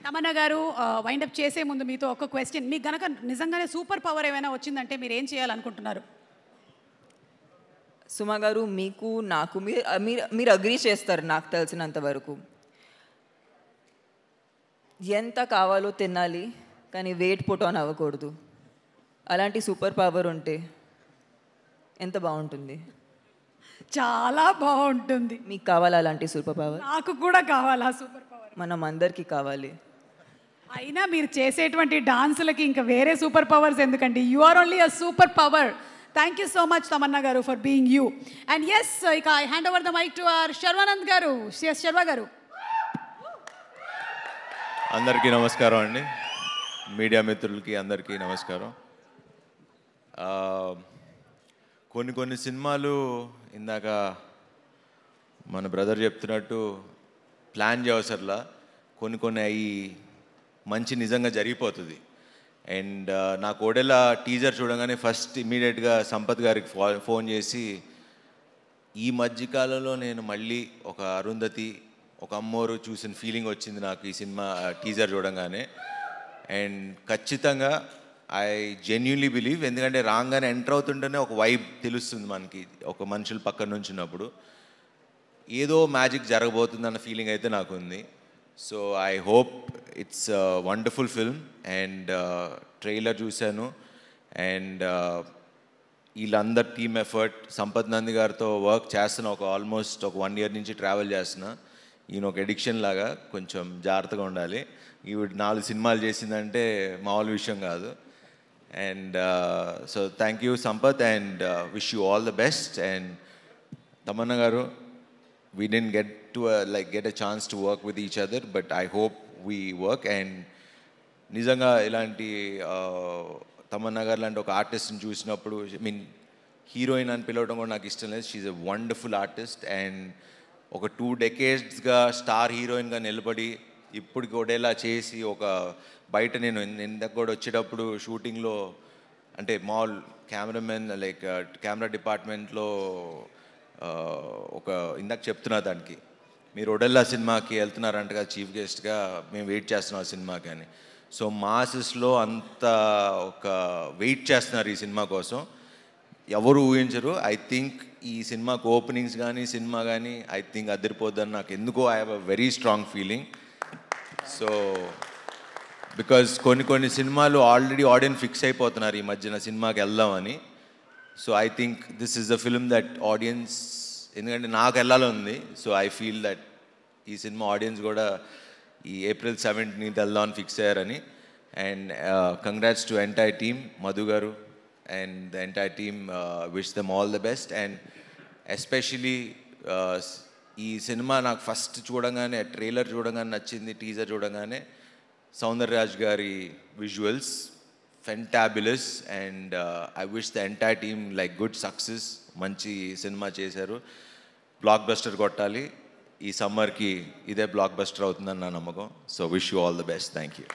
తమన్నా గారు వైండప్ చేసే ముందు మీతో ఒక క్వశ్చన్, మీకు గనక నిజంగానే సూపర్ పవర్ ఏమైనా వచ్చిందంటే మీరు ఏం చేయాలనుకుంటున్నారు? సుమా గారు, మీకు నాకు మీరు అగ్రీ చేస్తారు నాకు తెలిసినంత వరకు. ఎంత కావాలో తినాలి, కానీ వెయిట్ పుట్ ఆన్ అవ్వకూడదు. అలాంటి సూపర్ పవర్ ఉంటే ఎంత బాగుంటుంది. చాలా బాగుంటుంది. మీకు కావాలా అలాంటి సూపర్ పవర్? నాకు కూడా కావాలా సూపర్ పవర్. మనం అందరికీ కావాలి. అయినా మీరు చేసేటువంటి డాన్సులకి ఇంకా వేరే సూపర్ పవర్స్ ఎందుకండి? You are only a super power. Thank you so much Tamannaah garu for being you. And yes, ఇక I hand over the mic to our Sharwanand garu. Sharwa గారు. అందరికీ నమస్కారం అండి, మీడియా మిత్రులకి అందరికీ నమస్కారం. కొన్ని సినిమాలు ఇందాక మన బ్రదర్ చెప్తున్నట్టు ప్లాన్ చేయవసరలా, కొన్ని అవి మంచి నిజంగా జరిగిపోతుంది. అండ్ నా కోడెల టీజర్ చూడగానే ఫస్ట్ ఇమీడియట్గా సంపత్ గారికి ఫోన్ చేసి, ఈ మధ్యకాలంలో నేను మళ్ళీ ఒక అరుంధతి, ఒక అమ్మోరు చూసిన ఫీలింగ్ వచ్చింది నాకు ఈ సినిమా టీజర్ చూడగానే. అండ్ ఖచ్చితంగా ఐ జెన్యున్లీ బిలీవ్, ఎందుకంటే రాగానే ఎంటర్ అవుతుంటేనే ఒక వైబ్ తెలుస్తుంది మనకి, ఒక మనుషులు పక్కన నుంచి ఉన్నప్పుడు ఏదో మ్యాజిక్ జరగబోతుందన్న ఫీలింగ్ అయితే నాకు ఉంది. So I hope it's wonderful film. And trailer చూశాను, అండ్ వీళ్ళందరు టీమ్ ఎఫర్ట్, సంపత్ నంది గారితో వర్క్ చేస్తున్నా, ఆల్మోస్ట్ ఒక 1 year నుంచి ట్రావెల్ చేస్తున్నా. ఈయన ఒక ఎడిక్షన్ లాగా, కొంచెం జాగ్రత్తగా ఉండాలి. ఈవిడ 4 సినిమాలు చేసిందంటే మామూలు విషయం కాదు. And so thank you Sampath, and wish you all the best. And Tamannaah గారు, we didn't get a chance to work with each other, but I hope we work. And నిజంగా ఇలాంటి తమన్నా గారు లాంటి ఒక ఆర్టిస్ట్ని చూసినప్పుడు, హీరోయిన్ అని పిలవడం కూడా నాకు ఇష్టం లేదు. She's a wonderful artist. And ఒక 2 decades స్టార్ హీరోయిన్గా నిలబడి ఇప్పుడు కూడా ఇలా చేసి, ఒక బయట నేను ఇందాక కూడా వచ్చేటప్పుడు షూటింగ్లో, అంటే మాల్ కెమెరామెన్ కెమెరా డిపార్ట్మెంట్లో ఒక ఇందాక చెప్తున్నా దానికి, మీరు ఒడెల్లా సినిమాకి వెళ్తున్నారంట కదా చీఫ్ గెస్ట్గా, మేము వెయిట్ చేస్తున్నాం ఆ సినిమాకి అని. సో మాసెస్లో అంత ఒక వెయిట్ చేస్తున్నారు ఈ సినిమా కోసం, ఎవరు ఊహించరు. ఐ థింక్ ఈ సినిమాకి ఓపెనింగ్స్ కానీ సినిమా కానీ ఐ థింక్ అదిరిపోద్దని నాకు ఎందుకో I have a very strong feeling. So because కొన్ని సినిమాలు ఆల్రెడీ ఆడియన్స్ ఫిక్స్ అయిపోతున్నారు ఈ మధ్యన సినిమాకి వెళ్దామని. So I think this is the film that audience, ఎందుకంటే నాకు వెళ్ళాలని ఉంది. సో ఐ ఫీల్ దట్ ఈ సినిమా ఆడియన్స్ కూడా ఈ April 17th వెళ్దామని ఫిక్స్ అయ్యారని. And congrats to entire team, Madhu garu and the entire team, wish them all the best. And especially ఈ సినిమా నాకు ఫస్ట్ చూడగానే, ట్రైలర్ చూడగానే నచ్చింది, టీజర్ చూడగానే సౌందర్యరాజ్ గారి visuals fantabulous. And I wish the entire team good success. మంచి సినిమా చేశారు, బ్లాక్ బస్టర్ కొట్టాలి. ఈ సమ్మర్కి ఇదే బ్లాక్ బస్టర్ అవుతుందని నా నమ్మకం. So wish you all the best. Thank you.